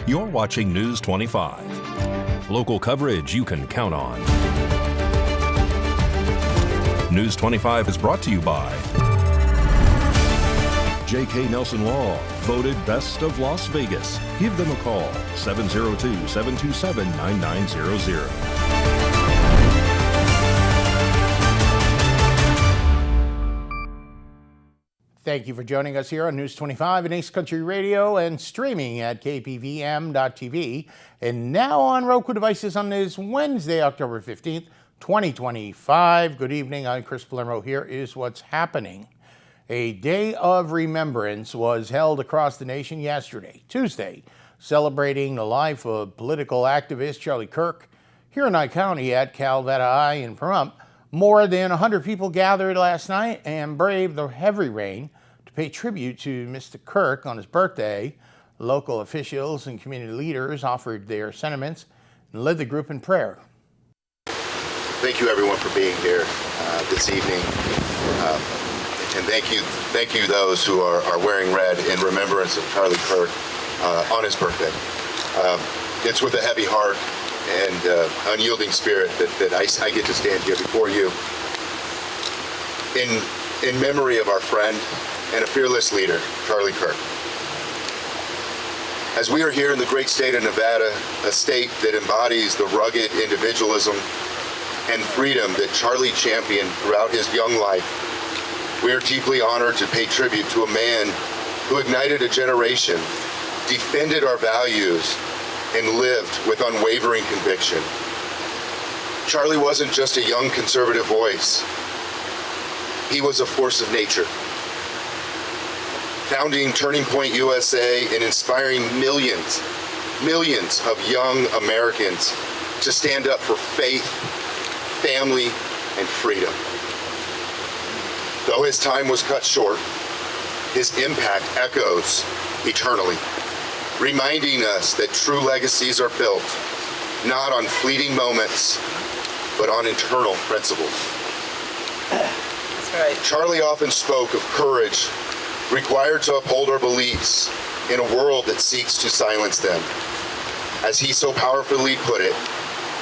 You're watching News 25. Local coverage you can count on. News 25 is brought to you by J.K. Nelson Law, voted Best of Las Vegas. Give them a call, 702-727-9900. Thank you for joining us here on News 25 and Ace Country Radio and streaming at KPVM.TV and now on Roku devices on this Wednesday, October 15th, 2025. Good evening. I'm Chris Palermo. Here is what's happening. A day of remembrance was held across the nation yesterday, Tuesday, celebrating the life of political activist Charlie Kirk. Here in Nye County at Calvetta High in Pahrump, more than 100 people gathered last night and braved the heavy rain to pay tribute to Mr. Kirk on his birthday. Local officials and community leaders offered their sentiments and led the group in prayer. Thank you, everyone, for being here this evening. And thank you those who are wearing red in remembrance of Charlie Kirk on his birthday. It's with a heavy heart and unyielding spirit that I get to stand here before you in memory of our friend and a fearless leader, Charlie Kirk. As we are here in the great state of Nevada, a state that embodies the rugged individualism and freedom that Charlie championed throughout his young life, we are deeply honored to pay tribute to a man who ignited a generation, defended our values, and lived with unwavering conviction. Charlie wasn't just a young conservative voice. He was a force of nature, founding Turning Point USA and inspiring millions of young Americans to stand up for faith, family, and freedom. Though his time was cut short, his impact echoes eternally, reminding us that true legacies are built not on fleeting moments, but on eternal principles. That's right. Charlie often spoke of courage required to uphold our beliefs in a world that seeks to silence them. As he so powerfully put it,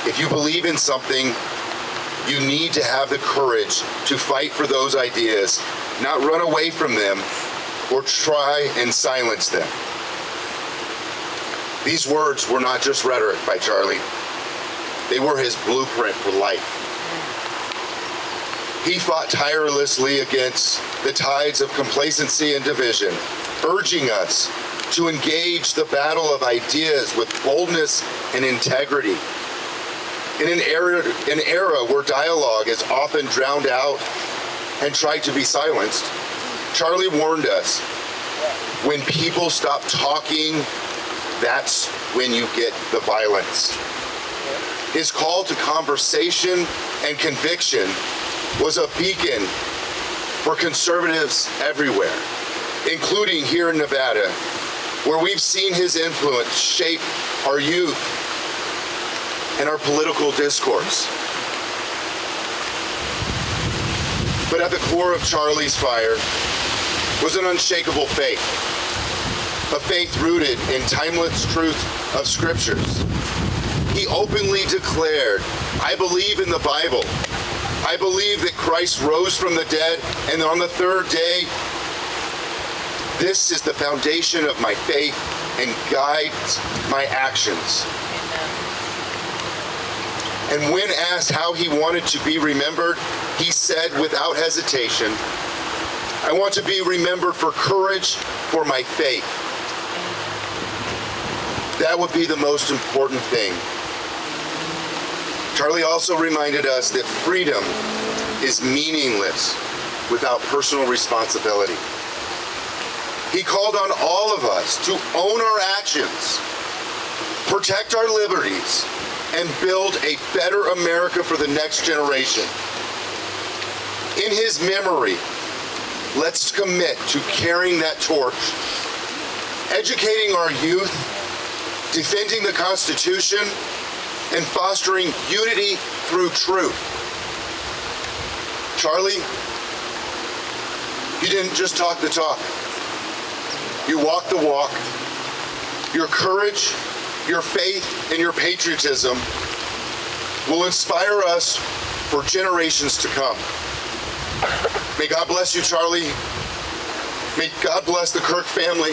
if you believe in something, you need to have the courage to fight for those ideas, not run away from them or try and silence them. These words were not just rhetoric by Charlie. They were his blueprint for life. He fought tirelessly against the tides of complacency and division, urging us to engage the battle of ideas with boldness and integrity. In an era where dialogue is often drowned out and tried to be silenced, Charlie warned us, when people stop talking, that's when you get the violence. His call to conversation and conviction was a beacon for conservatives everywhere, including here in Nevada, where we've seen his influence shape our youth and our political discourse. But at the core of Charlie's fire was an unshakable faith, a faith rooted in timeless truth of scriptures. He openly declared, I believe in the Bible. I believe that Christ rose from the dead, and on the third day, this is the foundation of my faith and guides my actions. And when asked how he wanted to be remembered, he said without hesitation, I want to be remembered for courage, for my faith. That would be the most important thing. Charlie also reminded us that freedom is meaningless without personal responsibility. He called on all of us to own our actions, protect our liberties, and build a better America for the next generation. In his memory, let's commit to carrying that torch, educating our youth, defending the Constitution, and fostering unity through truth. Charlie, you didn't just talk the talk. You walked the walk. Your courage your faith and your patriotism will inspire us for generations to come. May God bless you, Charlie. May God bless the Kirk family.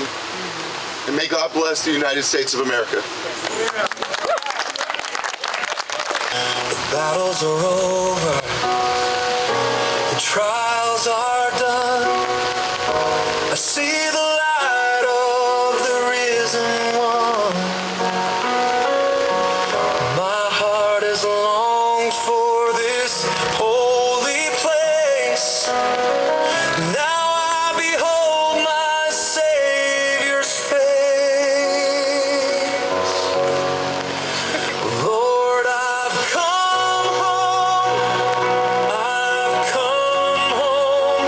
And may God bless the United States of America. The battles are over. The trials are done. I see the light of the risen one. My heart has longed for this holy place. Now I behold my Savior's face. Lord, I've come home. I've come home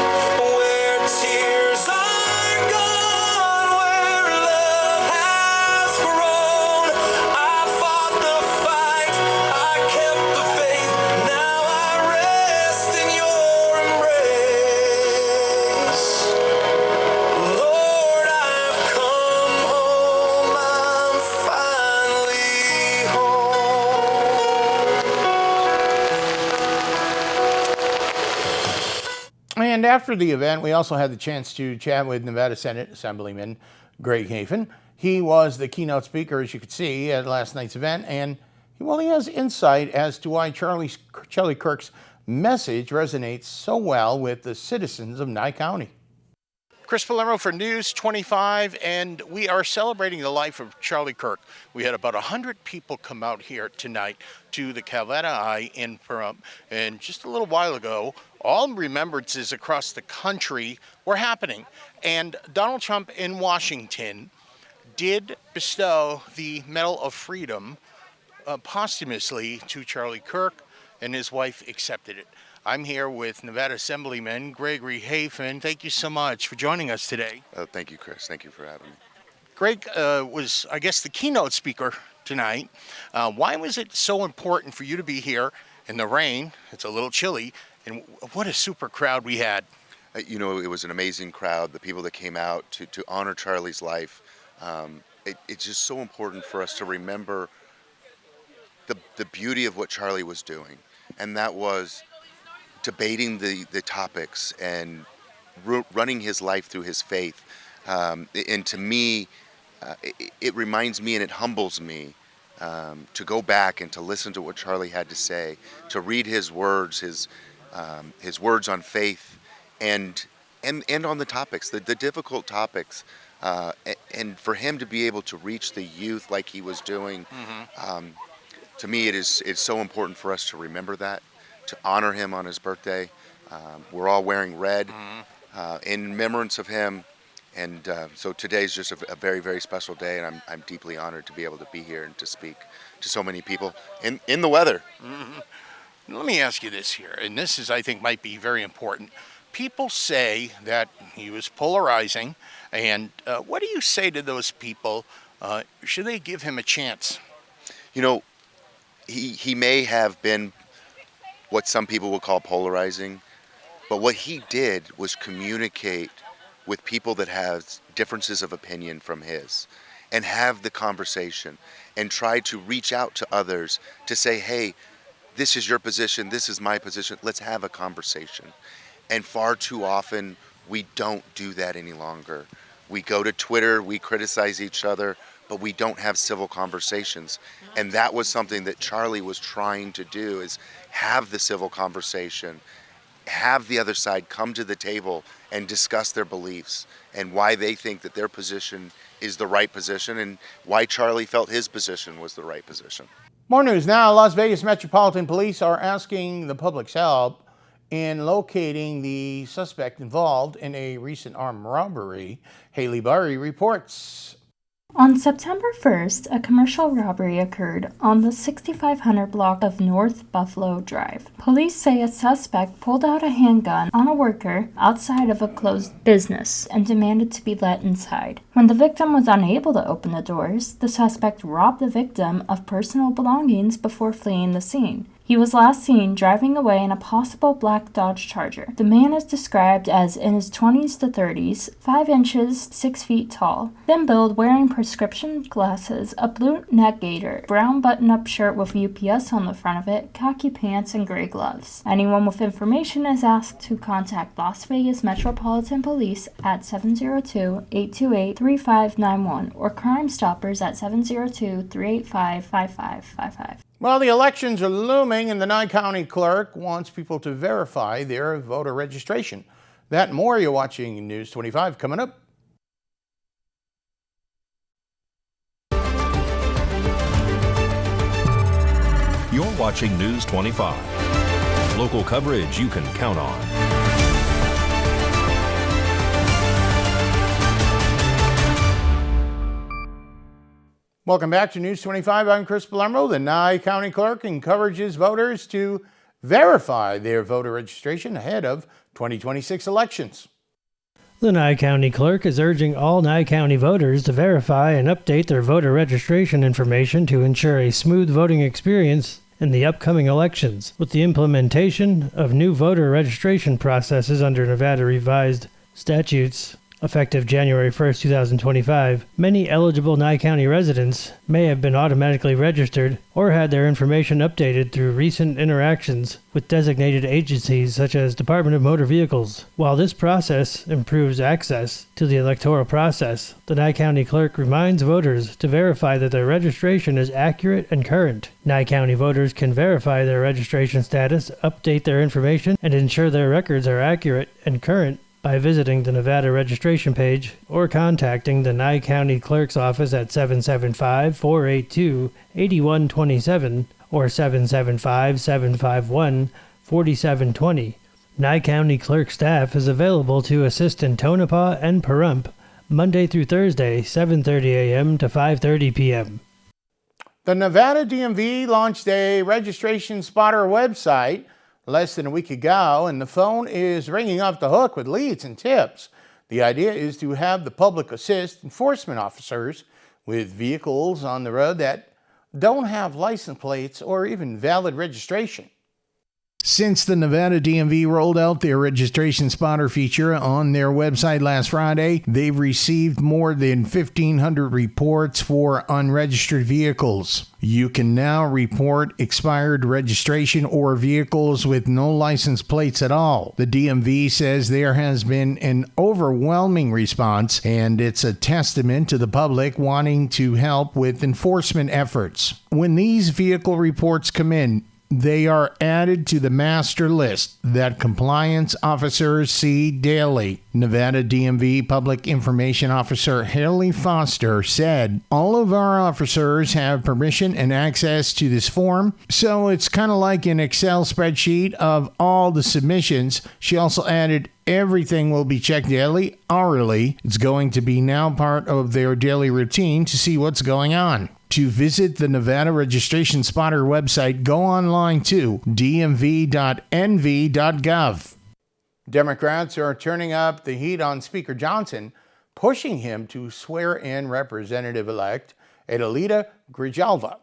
where tears are gone, where love has grown. I fought the fight, I kept the faith. Now I rest in your embrace. Lord, I've come home. I'm finally home. And after the event, we also had the chance to chat with Nevada Senate Assemblyman Greg Hafen. He was the keynote speaker, as you could see, at last night's event, and he has insight as to why Charlie Kirk's message resonates so well with the citizens of Nye County. Chris Palermo for News 25, and we are celebrating the life of Charlie Kirk. We had about 100 people come out here tonight to the Calvetta Eye in Pahrump, and just a little while ago, all remembrances across the country were happening, and Donald Trump in Washington did bestow the Medal of Freedom posthumously to Charlie Kirk, and his wife accepted it. I'm here with Nevada Assemblyman Gregory Hafen. Thank you so much for joining us today. Thank you, Chris. Thank you for having me. Greg was, I guess, the keynote speaker tonight. Why was it so important for you to be here in the rain? It's a little chilly, and what a super crowd we had. You know, it was an amazing crowd, the people that came out to honor Charlie's life. It's just so important for us to remember the beauty of what Charlie was doing, and that was debating the topics and running his life through his faith. And to me, it reminds me and it humbles me to go back and to listen to what Charlie had to say, to read his words, his words on faith and on the topics, the difficult topics. And for him to be able to reach the youth like he was doing, to me it's so important for us to remember that, to honor him on his birthday. We're all wearing red in remembrance of him, and so today's just a very, very special day, and I'm deeply honored to be able to be here and to speak to so many people in the weather. Let me ask you this here, and this is, I think, might be very important. People say that he was polarizing, and what do you say to those people? Should they give him a chance? You know, he may have been what some people would call polarizing, but what he did was communicate with people that have differences of opinion from his, and have the conversation, and try to reach out to others to say, hey, this is your position, this is my position, let's have a conversation. And far too often, we don't do that any longer. We go to Twitter, we criticize each other, but we don't have civil conversations. And that was something that Charlie was trying to do, is have the civil conversation, have the other side come to the table and discuss their beliefs and why they think that their position is the right position and why Charlie felt his position was the right position. More news now. Las Vegas Metropolitan Police are asking the public's help in locating the suspect involved in a recent armed robbery. Haley Burry reports. On September 1st, a commercial robbery occurred on the 6500 block of North Buffalo Drive. Police say a suspect pulled out a handgun on a worker outside of a closed business and demanded to be let inside. When the victim was unable to open the doors, the suspect robbed the victim of personal belongings before fleeing the scene. He was last seen driving away in a possible black Dodge Charger. The man is described as in his 20s to 30s, 5 inches, 6 feet tall, thin build, wearing prescription glasses, a blue neck gaiter, brown button-up shirt with UPS on the front of it, khaki pants, and gray gloves. Anyone with information is asked to contact Las Vegas Metropolitan Police at 702-828-3591 or Crime Stoppers at 702-385-5555. Well, the elections are looming, and the Nye County Clerk wants people to verify their voter registration. That and more, you're watching News 25 coming up. You're watching News 25. Local coverage you can count on. Welcome back to News 25. I'm Chris Palermo. The Nye County Clerk encourages voters to verify their voter registration ahead of 2026 elections. The Nye County Clerk is urging all Nye County voters to verify and update their voter registration information to ensure a smooth voting experience in the upcoming elections. With the implementation of new voter registration processes under Nevada revised statutes effective January 1st, 2025, many eligible Nye County residents may have been automatically registered or had their information updated through recent interactions with designated agencies such as Department of Motor Vehicles. While this process improves access to the electoral process, the Nye County Clerk reminds voters to verify that their registration is accurate and current. Nye County voters can verify their registration status, update their information, and ensure their records are accurate and current by visiting the Nevada registration page or contacting the Nye County Clerk's office at 775-482-8127 or 775-751-4720. Nye County Clerk staff is available to assist in Tonopah and Pahrump Monday through Thursday, 7:30 a.m. to 5:30 p.m. The Nevada DMV launched a registration spotter website less than a week ago, and the phone is ringing off the hook with leads and tips. The idea is to have the public assist enforcement officers with vehicles on the road that don't have license plates or even valid registration. Since the Nevada DMV rolled out their registration spotter feature on their website last Friday, they've received more than 1,500 reports for unregistered vehicles. You can now report expired registration or vehicles with no license plates at all. The DMV says there has been an overwhelming response, and it's a testament to the public wanting to help with enforcement efforts. When these vehicle reports come in, they are added to the master list that compliance officers see daily. Nevada DMV Public Information Officer Haley Foster said, "All of our officers have permission and access to this form, so it's kind of like an Excel spreadsheet of all the submissions." She also added, "Everything will be checked daily, hourly. It's going to be now part of their daily routine to see what's going on." To visit the Nevada Registration Spotter website, go online to dmv.nv.gov. Democrats are turning up the heat on Speaker Johnson, pushing him to swear in Representative-elect Adelita Grijalva.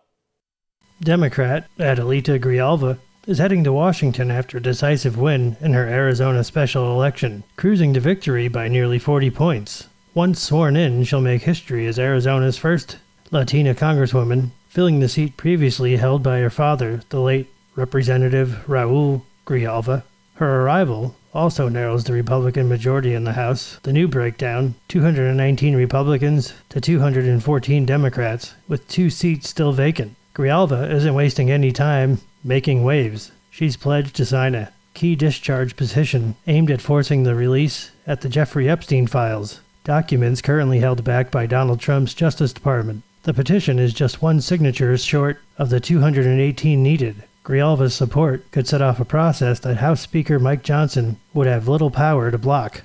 Democrat Adelita Grijalva is heading to Washington after a decisive win in her Arizona special election, cruising to victory by nearly 40 points. Once sworn in, she'll make history as Arizona's first Latina congresswoman, filling the seat previously held by her father, the late Representative Raul Grijalva. Her arrival also narrows the Republican majority in the House. The new breakdown, 219 Republicans to 214 Democrats, with 2 seats still vacant. Grijalva isn't wasting any time making waves. She's pledged to sign a key discharge petition aimed at forcing the release at the Jeffrey Epstein files, documents currently held back by Donald Trump's Justice Department. The petition is just 1 signature short of the 218 needed. Grijalva's support could set off a process that House Speaker Mike Johnson would have little power to block.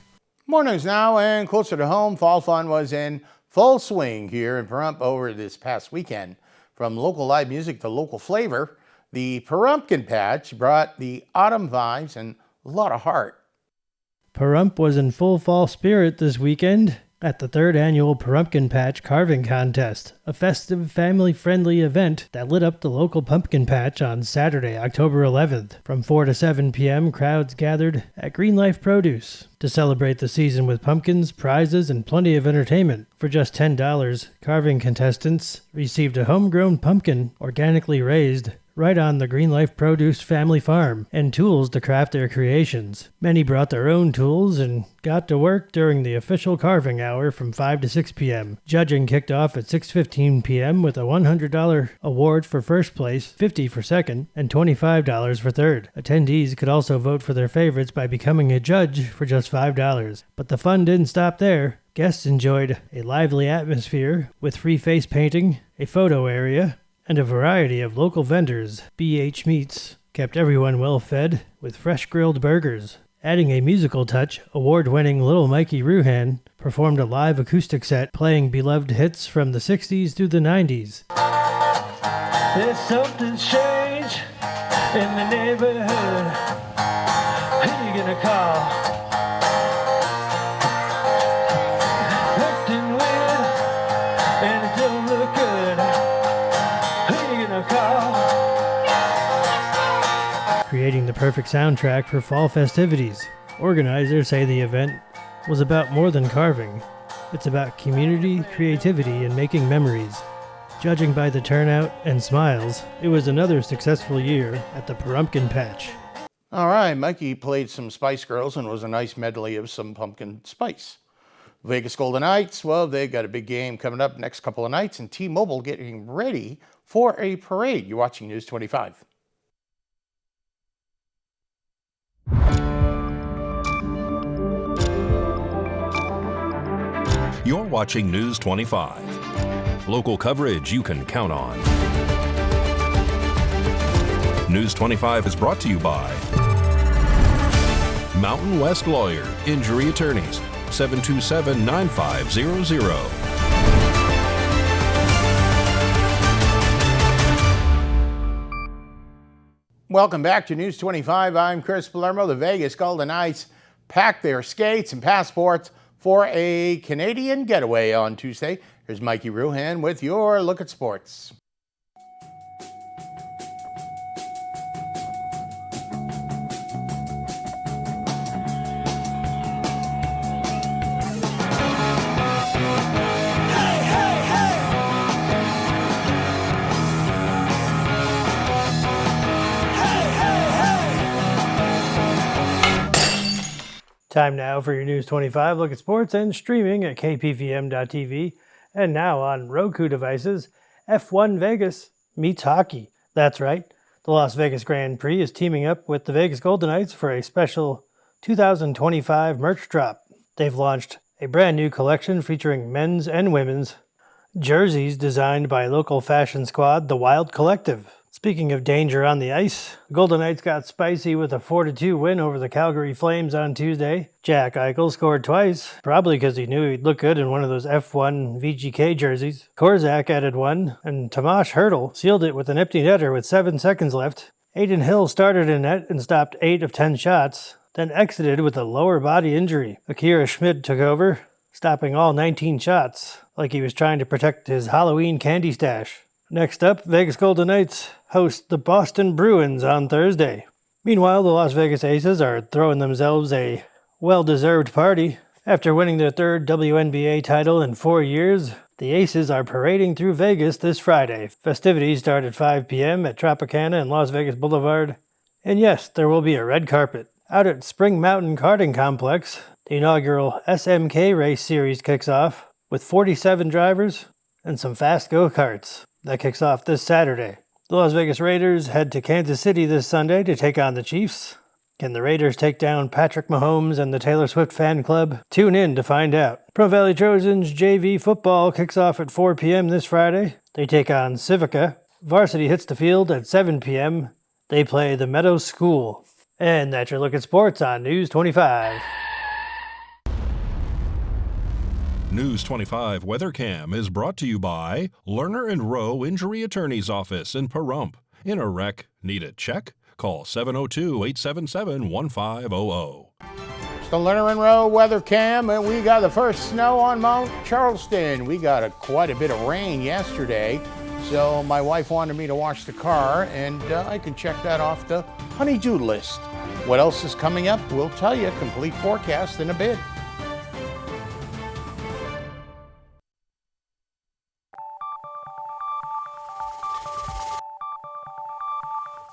More news now, and closer to home, Fall Fun was in full swing here in Pahrump over this past weekend. From local live music to local flavor, the Pumpkin Patch brought the autumn vibes and a lot of heart. Pahrump was in full fall spirit this weekend at the 3rd annual Pahrump Patch Carving Contest, a festive, family-friendly event that lit up the local pumpkin patch on Saturday, October 11th. From 4 to 7 p.m., crowds gathered at Green Life Produce to celebrate the season with pumpkins, prizes, and plenty of entertainment. For just $10, carving contestants received a homegrown pumpkin, organically raised, right on the Green Life Produce family farm, and tools to craft their creations. Many brought their own tools and got to work during the official carving hour from 5 to 6 p.m. Judging kicked off at 6:15 p.m. with a $100 award for first place, $50 for second, and $25 for third. Attendees could also vote for their favorites by becoming a judge for just $5. But the fun didn't stop there. Guests enjoyed a lively atmosphere with free face painting, a photo area, and a variety of local vendors. BH Meats kept everyone well fed with fresh grilled burgers. Adding a musical touch, award-winning Little Mikey Ruhan performed a live acoustic set playing beloved hits from the 60s through the 90s. There's something strange in the neighborhood. Who you gonna call? Acting weird and it don't look good. Who you gonna call? Creating the perfect soundtrack for fall festivities. Organizers say the event was about more than carving. It's about community, creativity, and making memories. Judging by the turnout and smiles, it was another successful year at the Pahrump Patch. All right, Mikey played some Spice Girls and was a nice medley of some pumpkin spice. Vegas Golden Knights, well, they got a big game coming up next couple of nights, and T-Mobile getting ready for a parade. You're watching News 25. You're watching News 25. Local coverage you can count on. News 25 is brought to you by Mountain West Lawyer, Injury Attorneys, 727-9500. Welcome back to News 25. I'm Chris Palermo. The Vegas Golden Knights packed their skates and passports for a Canadian getaway on Tuesday. Here's Mikey Ruhan with your look at sports. Time now for your News 25 look at sports and streaming at KPVM.TV. And now on Roku devices, F1 Vegas meets hockey. That's right, the Las Vegas Grand Prix is teaming up with the Vegas Golden Knights for a special 2025 merch drop. They've launched a brand new collection featuring men's and women's jerseys designed by local fashion squad, The Wild Collective. Speaking of danger on the ice, Golden Knights got spicy with a 4-2 win over the Calgary Flames on Tuesday. Jack Eichel scored twice, probably because he knew he'd look good in one of those F1 VGK jerseys. Korzak added one, and Tomas Hertl sealed it with an empty netter with 7 seconds left. Aiden Hill started in net and stopped 8 of 10 shots, then exited with a lower body injury. Akira Schmid took over, stopping all 19 shots, like he was trying to protect his Halloween candy stash. Next up, Vegas Golden Knights host the Boston Bruins on Thursday. Meanwhile, the Las Vegas Aces are throwing themselves a well-deserved party. After winning their 3rd WNBA title in 4 years, the Aces are parading through Vegas this Friday. Festivities start at 5 p.m. at Tropicana and Las Vegas Boulevard. And yes, there will be a red carpet. Out at Spring Mountain Karting Complex, the inaugural SMK Race Series kicks off with 47 drivers and some fast go-karts. That kicks off this Saturday. The Las Vegas Raiders head to Kansas City this Sunday to take on the Chiefs. Can the Raiders take down Patrick Mahomes and the Taylor Swift fan club? Tune in to find out. Pro Valley Trojans JV football kicks off at 4 p.m. this Friday. They take on Civica. Varsity hits the field at 7 p.m. They play the Meadows School. And that's your look at sports on News 25. News 25 WeatherCam is brought to you by Lerner and Rowe Injury Attorney's Office in Pahrump. In a wreck, need a check? Call 702-877-1500. It's the Lerner and Rowe weather cam, and we got the first snow on Mount Charleston. We got quite a bit of rain yesterday, so my wife wanted me to wash the car, and I can check that off the honey-do list. What else is coming up? We'll tell you. Complete forecast in a bit.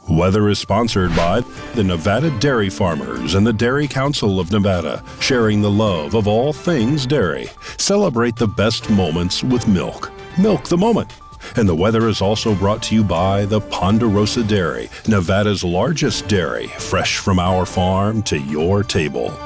Weather is sponsored by the Nevada Dairy Farmers and the Dairy Council of Nevada, sharing the love of all things dairy. Celebrate the best moments with milk. Milk the moment. And the weather is also brought to you by the Ponderosa Dairy, Nevada's largest dairy, fresh from our farm to your table.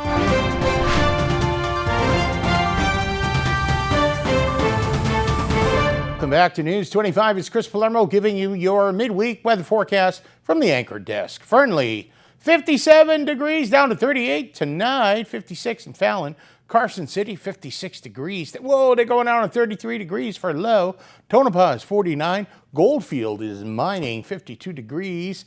Welcome back to News 25. It's Chris Palermo giving you your midweek weather forecast from the Anchor Desk. Fernley, 57 degrees down to 38 tonight, 56 in Fallon. Carson City, 56 degrees. Whoa, they're going down to 33 degrees for low. Tonopah is 49. Goldfield is mining, 52 degrees.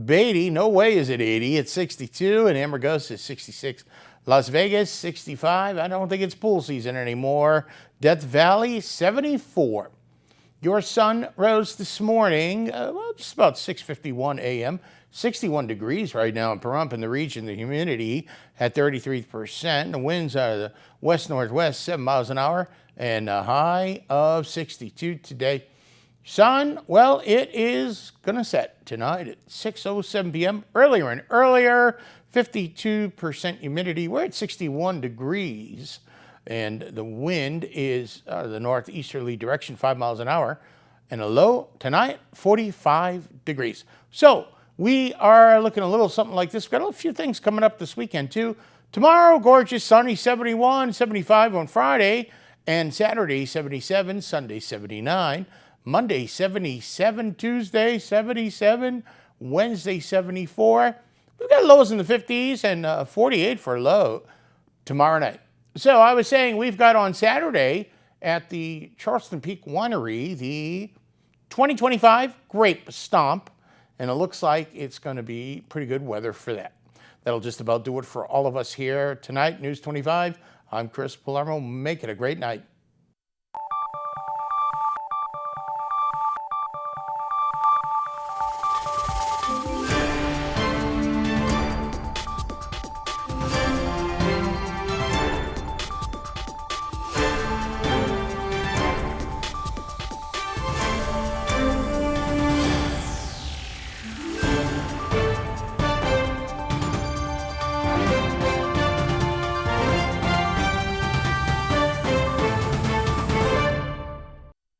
Beatty, no way is it 80. It's 62. And Amargosa is 66. Las Vegas, 65. I don't think it's pool season anymore. Death Valley, 74. Your sun rose this morning, just about 6:51 a.m., 61 degrees right now in Pahrump in the region. The humidity at 33%. The winds out of the west-northwest, 7 miles an hour, and a high of 62 today. Sun, well, it is going to set tonight at 6:07 p.m. Earlier and earlier, 52% humidity. We're at 61 degrees. And the wind is out of the northeasterly direction, 5 miles an hour. And a low tonight, 45 degrees. So we are looking a little something like this. We've got a few things coming up this weekend, too. Tomorrow, gorgeous, sunny, 71, 75 on Friday. And Saturday, 77, Sunday, 79. Monday, 77, Tuesday, 77. Wednesday, 74. We've got lows in the 50s and 48 for a low tomorrow night. So I was saying we've got on Saturday at the Charleston Peak Winery the 2025 Grape Stomp, and it looks like it's going to be pretty good weather for that. That'll just about do it for all of us here tonight. News 25, I'm Chris Palermo. Make it a great night.